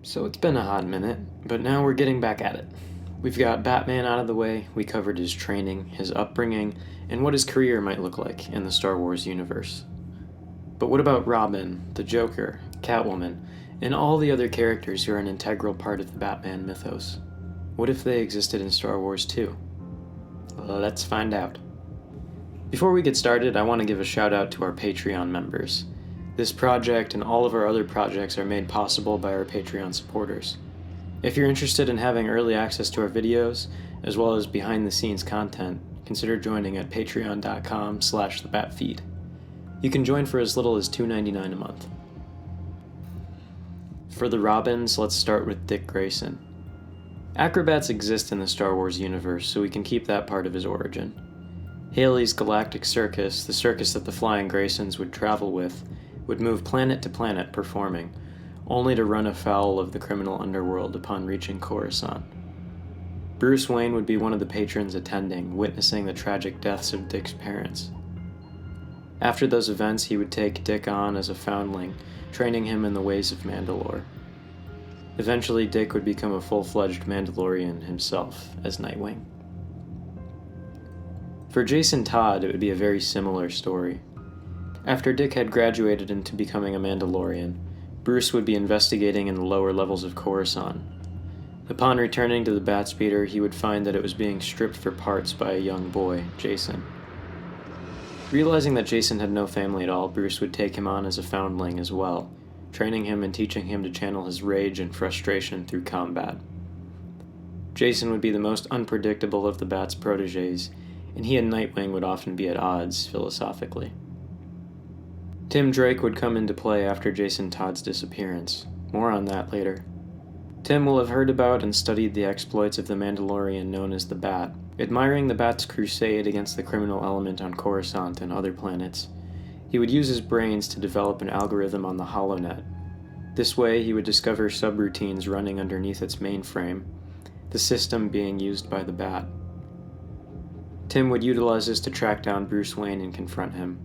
So it's been a hot minute, but now we're getting back at it. We've got Batman out of the way, we covered his training, his upbringing, and what his career might look like in the Star Wars universe. But what about Robin, the Joker, Catwoman, and all the other characters who are an integral part of the Batman mythos? What if they existed in Star Wars too? Let's find out. Before we get started, I want to give a shout out to our Patreon members. This project and all of our other projects are made possible by our Patreon supporters. If you're interested in having early access to our videos, as well as behind-the-scenes content, consider joining at patreon.com/thebatfeed. You can join for as little as $2.99 a month. For the Robins, let's start with Dick Grayson. Acrobats exist in the Star Wars universe, so we can keep that part of his origin. Haley's Galactic Circus, the circus that the Flying Graysons would travel with, would move planet to planet performing, only to run afoul of the criminal underworld upon reaching Coruscant. Bruce Wayne would be one of the patrons attending, witnessing the tragic deaths of Dick's parents. After those events, he would take Dick on as a foundling, training him in the ways of Mandalore. Eventually, Dick would become a full-fledged Mandalorian himself as Nightwing. For Jason Todd, it would be a very similar story. After Dick had graduated into becoming a Mandalorian, Bruce would be investigating in the lower levels of Coruscant. Upon returning to the Batspeeder, he would find that it was being stripped for parts by a young boy, Jason. Realizing that Jason had no family at all, Bruce would take him on as a foundling as well, training him and teaching him to channel his rage and frustration through combat. Jason would be the most unpredictable of the Bat's protégés, and he and Nightwing would often be at odds, philosophically. Tim Drake would come into play after Jason Todd's disappearance. More on that later. Tim will have heard about and studied the exploits of the Mandalorian known as the Bat, admiring the Bat's crusade against the criminal element on Coruscant and other planets. He would use his brains to develop an algorithm on the HoloNet. This way, he would discover subroutines running underneath its mainframe, the system being used by the Bat. Tim would utilize this to track down Bruce Wayne and confront him.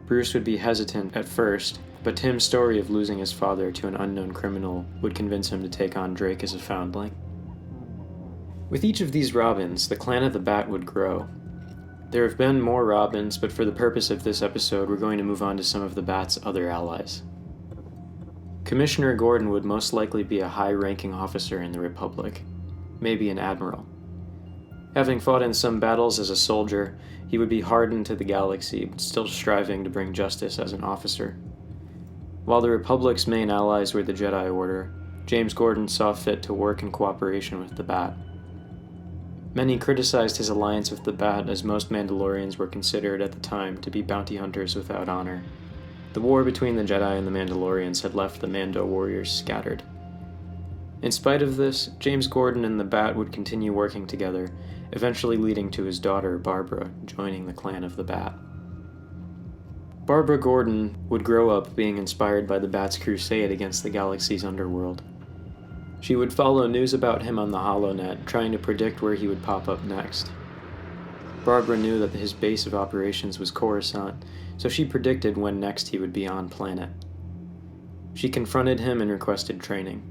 Bruce would be hesitant at first, but Tim's story of losing his father to an unknown criminal would convince him to take on Drake as a foundling. With each of these Robins, the clan of the Bat would grow. There have been more Robins, but for the purpose of this episode, we're going to move on to some of the Bat's other allies. Commissioner Gordon would most likely be a high-ranking officer in the Republic, maybe an admiral. Having fought in some battles as a soldier, he would be hardened to the galaxy, but still striving to bring justice as an officer. While the Republic's main allies were the Jedi Order, James Gordon saw fit to work in cooperation with the Bat. Many criticized his alliance with the Bat, as most Mandalorians were considered at the time to be bounty hunters without honor. The war between the Jedi and the Mandalorians had left the Mando warriors scattered. In spite of this, James Gordon and the Bat would continue working together, eventually leading to his daughter, Barbara, joining the clan of the Bat. Barbara Gordon would grow up being inspired by the Bat's crusade against the galaxy's underworld. She would follow news about him on the HoloNet, trying to predict where he would pop up next. Barbara knew that his base of operations was Coruscant, so she predicted when next he would be on planet. She confronted him and requested training.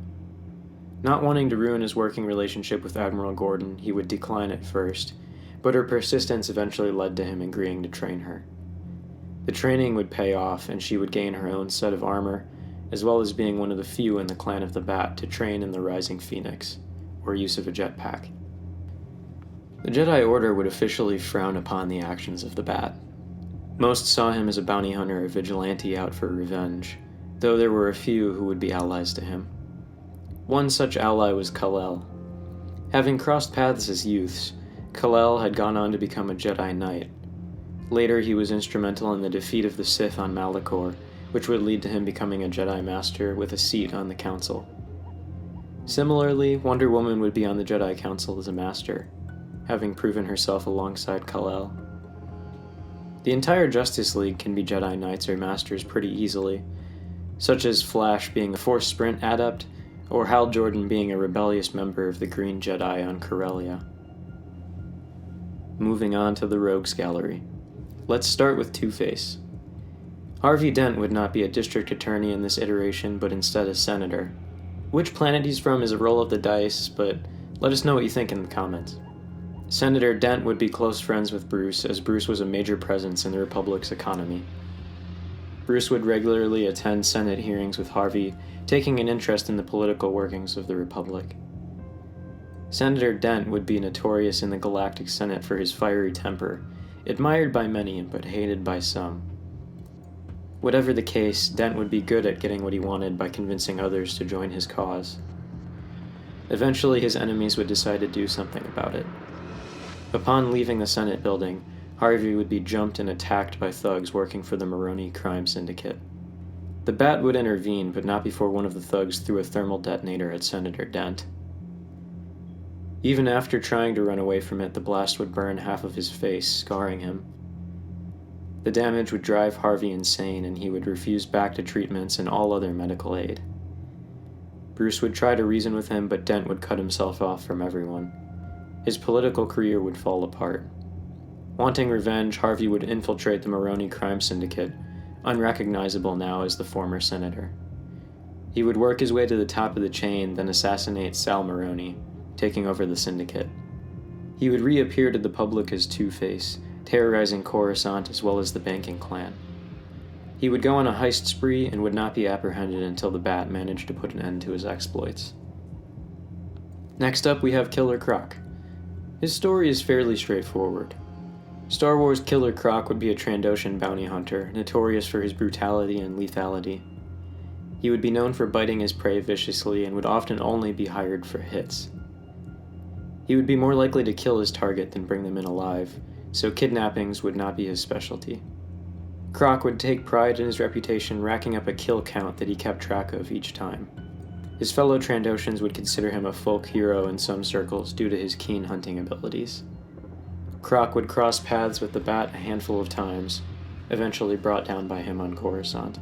Not wanting to ruin his working relationship with Admiral Gordon, he would decline at first, but her persistence eventually led to him agreeing to train her. The training would pay off, and she would gain her own set of armor, as well as being one of the few in the clan of the Bat to train in the Rising Phoenix, or use of a jetpack. The Jedi Order would officially frown upon the actions of the Bat. Most saw him as a bounty hunter or vigilante out for revenge, though there were a few who would be allies to him. One such ally was Kal-El. Having crossed paths as youths, Kal-El had gone on to become a Jedi Knight. Later, he was instrumental in the defeat of the Sith on Malachor, which would lead to him becoming a Jedi Master with a seat on the Council. Similarly, Wonder Woman would be on the Jedi Council as a Master, having proven herself alongside Kal-El. The entire Justice League can be Jedi Knights or Masters pretty easily, such as Flash being a Force Sprint adept, or Hal Jordan being a rebellious member of the Green Jedi on Corellia. Moving on to the Rogues Gallery. Let's start with Two-Face. Harvey Dent would not be a district attorney in this iteration, but instead a senator. Which planet he's from is a roll of the dice, but let us know what you think in the comments. Senator Dent would be close friends with Bruce, as Bruce was a major presence in the Republic's economy. Bruce would regularly attend Senate hearings with Harvey, taking an interest in the political workings of the Republic. Senator Dent would be notorious in the Galactic Senate for his fiery temper, admired by many but hated by some. Whatever the case, Dent would be good at getting what he wanted by convincing others to join his cause. Eventually, his enemies would decide to do something about it. Upon leaving the Senate building, Harvey would be jumped and attacked by thugs working for the Maroni crime syndicate. The Bat would intervene, but not before one of the thugs threw a thermal detonator at Senator Dent. Even after trying to run away from it, the blast would burn half of his face, scarring him. The damage would drive Harvey insane, and he would refuse back to treatments and all other medical aid. Bruce would try to reason with him, but Dent would cut himself off from everyone. His political career would fall apart. Wanting revenge, Harvey would infiltrate the Maroni crime syndicate, unrecognizable now as the former senator. He would work his way to the top of the chain, then assassinate Sal Maroni, taking over the syndicate. He would reappear to the public as Two-Face, terrorizing Coruscant as well as the banking clan. He would go on a heist spree and would not be apprehended until the Bat managed to put an end to his exploits. Next up, we have Killer Croc. His story is fairly straightforward. Star Wars Killer Croc would be a Trandoshan bounty hunter, notorious for his brutality and lethality. He would be known for biting his prey viciously and would often only be hired for hits. He would be more likely to kill his target than bring them in alive, so kidnappings would not be his specialty. Croc would take pride in his reputation, racking up a kill count that he kept track of each time. His fellow Trandoshans would consider him a folk hero in some circles due to his keen hunting abilities. Croc would cross paths with the Bat a handful of times, eventually brought down by him on Coruscant.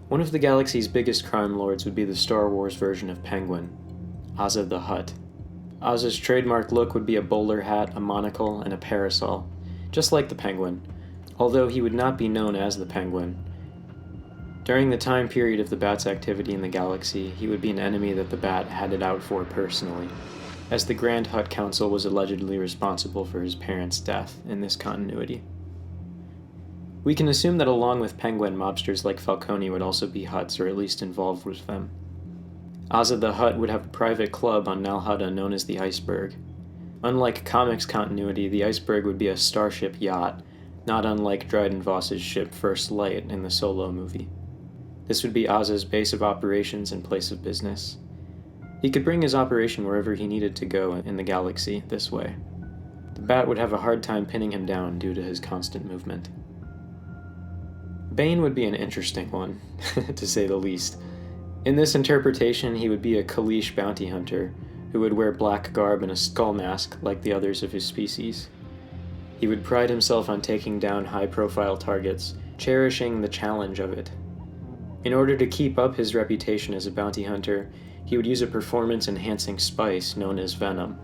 One of the galaxy's biggest crime lords would be the Star Wars version of Penguin, Ozza the Hutt. Ozza's trademark look would be a bowler hat, a monocle, and a parasol, just like the Penguin, although he would not be known as the Penguin. During the time period of the Bat's activity in the galaxy, he would be an enemy that the Bat had it out for personally, as the Grand Hutt Council was allegedly responsible for his parents' death in this continuity. We can assume that along with Penguin, mobsters like Falcone would also be Hutts, or at least involved with them. Ozza the Hutt would have a private club on Nal Hutta known as the Iceberg. Unlike comics continuity, the Iceberg would be a starship yacht, not unlike Dryden Voss's ship First Light in the Solo movie. This would be Ozza's base of operations and place of business. He could bring his operation wherever he needed to go in the galaxy this way. The Bat would have a hard time pinning him down due to his constant movement. Bane would be an interesting one, to say the least. In this interpretation, he would be a Kaleesh bounty hunter who would wear black garb and a skull mask like the others of his species. He would pride himself on taking down high-profile targets, cherishing the challenge of it. In order to keep up his reputation as a bounty hunter, he would use a performance-enhancing spice known as venom.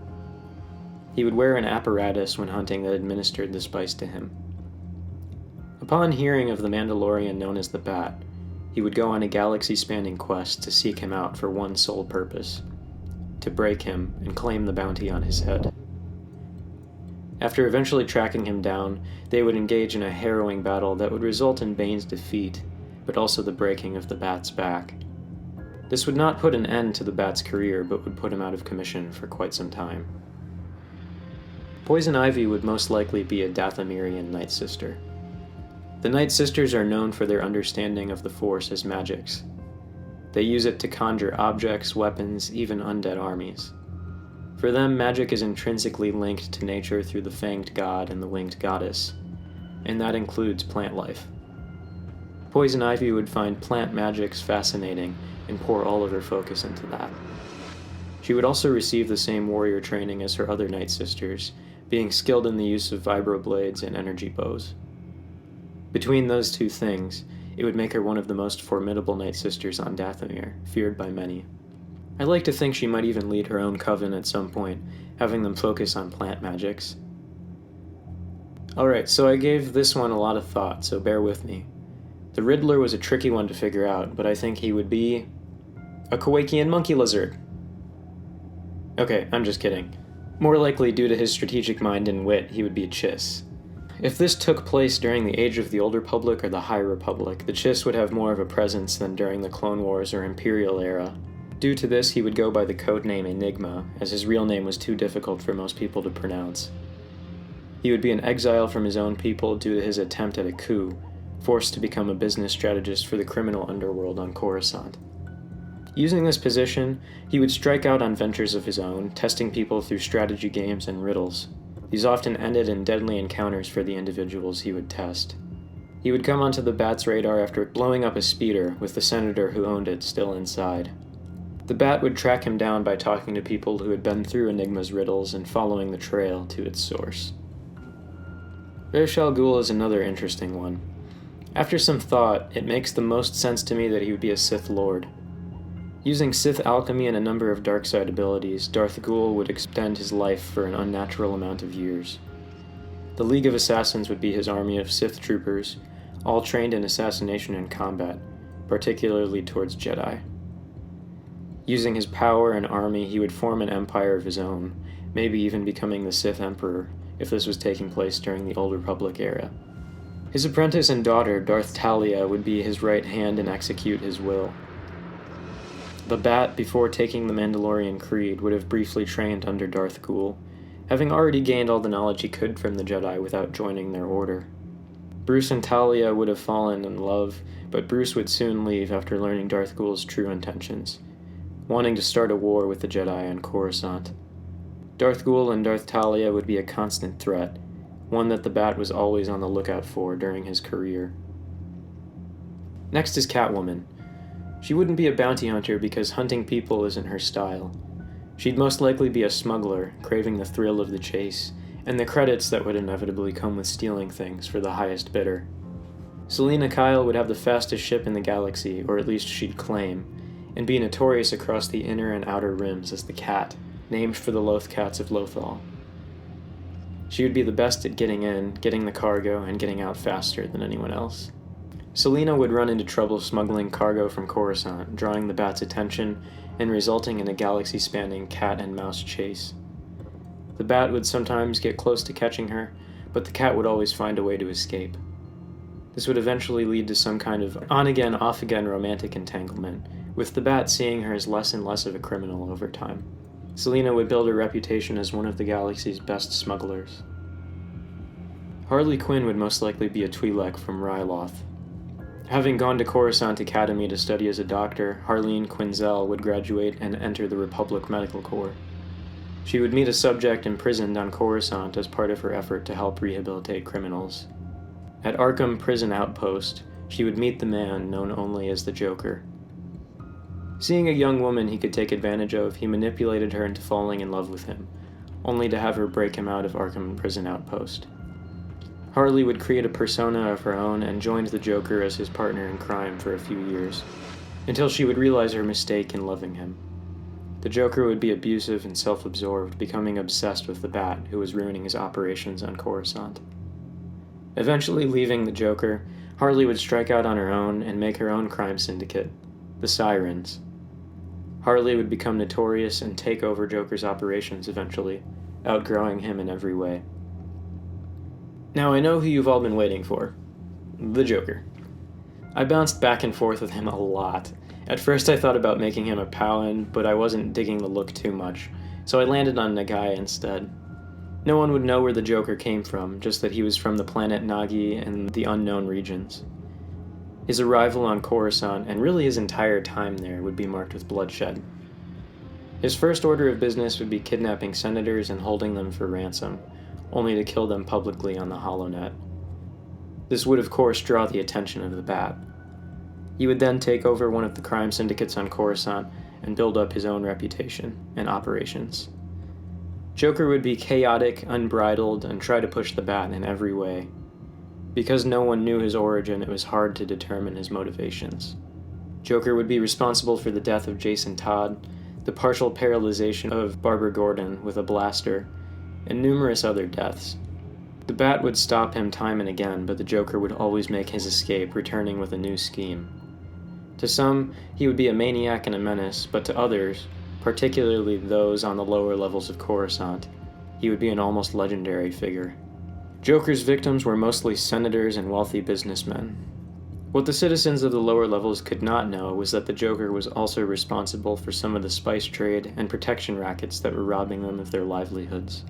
He would wear an apparatus when hunting that administered the spice to him. Upon hearing of the Mandalorian known as the Bat, he would go on a galaxy-spanning quest to seek him out for one sole purpose: to break him and claim the bounty on his head. After eventually tracking him down, they would engage in a harrowing battle that would result in Bane's defeat, but also the breaking of the Bat's back. This would not put an end to the Bat's career, but would put him out of commission for quite some time. Poison Ivy would most likely be a Dathomirian nightsister. The Nightsisters are known for their understanding of the Force as magics. They use it to conjure objects, weapons, even undead armies. For them, magic is intrinsically linked to nature through the fanged god and the winged goddess, and that includes plant life. Poison Ivy would find plant magics fascinating and pour all of her focus into that. She would also receive the same warrior training as her other Nightsisters, being skilled in the use of vibroblades and energy bows. Between those two things, it would make her one of the most formidable Nightsisters on Dathomir, feared by many. I like to think she might even lead her own coven at some point, having them focus on plant magics. Alright, so I gave this one a lot of thought, so bear with me. The Riddler was a tricky one to figure out, but I think he would be A Kowakian monkey lizard. Okay, I'm just kidding. More likely, due to his strategic mind and wit, he would be a Chiss. If this took place during the Age of the Old Republic or the High Republic, the Chiss would have more of a presence than during the Clone Wars or Imperial era. Due to this, he would go by the codename Enigma, as his real name was too difficult for most people to pronounce. He would be in exile from his own people due to his attempt at a coup, forced to become a business strategist for the criminal underworld on Coruscant. Using this position, he would strike out on ventures of his own, testing people through strategy games and riddles. These often ended in deadly encounters for the individuals he would test. He would come onto the Bat's radar after blowing up a speeder, with the senator who owned it still inside. The Bat would track him down by talking to people who had been through Enigma's riddles and following the trail to its source. Ra's al Ghul is another interesting one. After some thought, it makes the most sense to me that he would be a Sith Lord. Using Sith alchemy and a number of dark side abilities, Darth Ghul would extend his life for an unnatural amount of years. The League of Assassins would be his army of Sith troopers, all trained in assassination and combat, particularly towards Jedi. Using his power and army, he would form an empire of his own, maybe even becoming the Sith Emperor, if this was taking place during the Old Republic era. His apprentice and daughter, Darth Talia, would be his right hand and execute his will. The Bat, before taking the Mandalorian creed, would have briefly trained under Darth Ghul, having already gained all the knowledge he could from the Jedi without joining their order. Bruce and Talia would have fallen in love, but Bruce would soon leave after learning Darth Ghul's true intentions, wanting to start a war with the Jedi on Coruscant. Darth Ghul and Darth Talia would be a constant threat, one that the Bat was always on the lookout for during his career. Next is Catwoman. She wouldn't be a bounty hunter because hunting people isn't her style. She'd most likely be a smuggler, craving the thrill of the chase, and the credits that would inevitably come with stealing things for the highest bidder. Selena Kyle would have the fastest ship in the galaxy, or at least she'd claim, and be notorious across the inner and outer rims as the Cat, named for the Loth Cats of Lothal. She would be the best at getting in, getting the cargo, and getting out faster than anyone else. Selena would run into trouble smuggling cargo from Coruscant, drawing the Bat's attention and resulting in a galaxy-spanning cat and mouse chase. The Bat would sometimes get close to catching her, but the Cat would always find a way to escape. This would eventually lead to some kind of on-again, off-again romantic entanglement, with the Bat seeing her as less and less of a criminal over time. Selena would build a reputation as one of the galaxy's best smugglers. Harley Quinn would most likely be a Twi'lek from Ryloth. Having gone to Coruscant Academy to study as a doctor, Harleen Quinzel would graduate and enter the Republic Medical Corps. She would meet a subject imprisoned on Coruscant as part of her effort to help rehabilitate criminals. At Arkham Prison Outpost, she would meet the man known only as the Joker. Seeing a young woman he could take advantage of, he manipulated her into falling in love with him, only to have her break him out of Arkham Prison Outpost. Harley would create a persona of her own and joined the Joker as his partner in crime for a few years, until she would realize her mistake in loving him. The Joker would be abusive and self-absorbed, becoming obsessed with the Bat, who was ruining his operations on Coruscant. Eventually leaving the Joker, Harley would strike out on her own and make her own crime syndicate, the Sirens. Harley would become notorious and take over Joker's operations eventually, outgrowing him in every way. Now I know who you've all been waiting for. The Joker. I bounced back and forth with him a lot. At first I thought about making him a Powin, but I wasn't digging the look too much, so I landed on Nagai instead. No one would know where the Joker came from, just that he was from the planet Nagi and the unknown regions. His arrival on Coruscant, and really his entire time there, would be marked with bloodshed. His first order of business would be kidnapping senators and holding them for ransom, only to kill them publicly on the HoloNet. This would of course draw the attention of the Bat. He would then take over one of the crime syndicates on Coruscant and build up his own reputation and operations. Joker would be chaotic, unbridled, and try to push the Bat in every way. Because no one knew his origin, it was hard to determine his motivations. Joker would be responsible for the death of Jason Todd, the partial paralyzation of Barbara Gordon with a blaster, and numerous other deaths. The Bat would stop him time and again, but the Joker would always make his escape, returning with a new scheme. To some, he would be a maniac and a menace, but to others, particularly those on the lower levels of Coruscant, he would be an almost legendary figure. Joker's victims were mostly senators and wealthy businessmen. What the citizens of the lower levels could not know was that the Joker was also responsible for some of the spice trade and protection rackets that were robbing them of their livelihoods.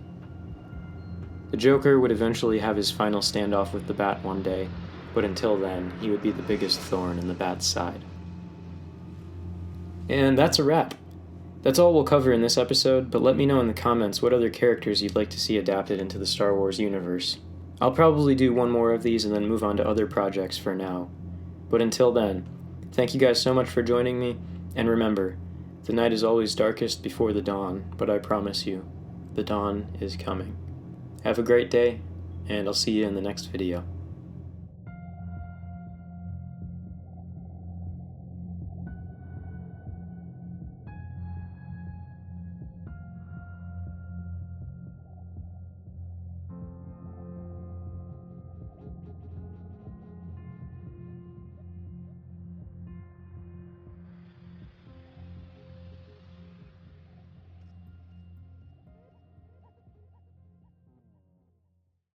The Joker would eventually have his final standoff with the Bat one day, but until then, he would be the biggest thorn in the Bat's side. And that's a wrap. That's all we'll cover in this episode, but let me know in the comments what other characters you'd like to see adapted into the Star Wars universe. I'll probably do one more of these and then move on to other projects for now. But until then, thank you guys so much for joining me, and remember, the night is always darkest before the dawn, but I promise you, the dawn is coming. Have a great day, and I'll see you in the next video.